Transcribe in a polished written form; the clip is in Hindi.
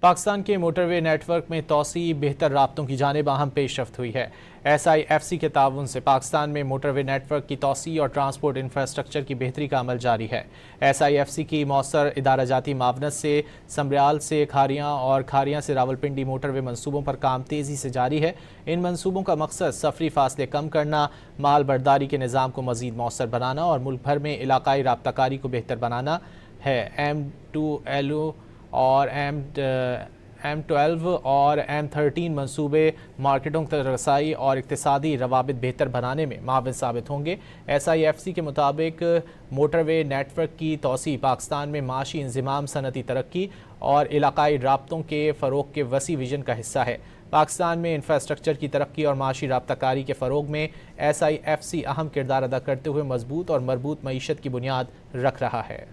पाकिस्तान के मोटरवे नेटवर्क में तोसी बेहतर राब्तों की जानिब अहम पेशरफ्त हुई है। SIFC के ताउन से पाकिस्तान में मोटरवे नेटवर्क की तोसी और ट्रांसपोर्ट इंफ्रास्ट्रक्चर की बेहतरी का अमल जारी है। SIFC की मौसर इदारा जाती मावनत से समरियाल से खारियाँ और खारियाँ से रावलपिंडी मोटरवे मनसूबों पर काम तेज़ी से जारी है। इन मनसूबों का मकसद सफरी फासले कम करना, माल बर्दारी के निज़ाम को मज़ीद मौसर बनाना और मुल्क भर में इलाकाई राब्ताकारी को बेहतर बनाना है। M2LO और M12 और M13 मनसूबे मार्केटों तक रसाई और इक्तिसादी रवाबित बेहतर बनाने में माविन साबित होंगे। SIFC के मुताबिक मोटरवे नेटवर्क की तोसी पाकिस्तान में माशी इंज़िमाम, सनती तरक्की और इलाकाई राब्तों के फ़रोग के वसी विजन का हिस्सा है। पाकिस्तान में इंफ्रास्ट्रक्चर की तरक्की और माशी राब्ताकारी के फ़रोग में SIFC अहम किरदार अदा करते हुए मजबूत और मरबूत मईशत की बुनियाद रख रहा है।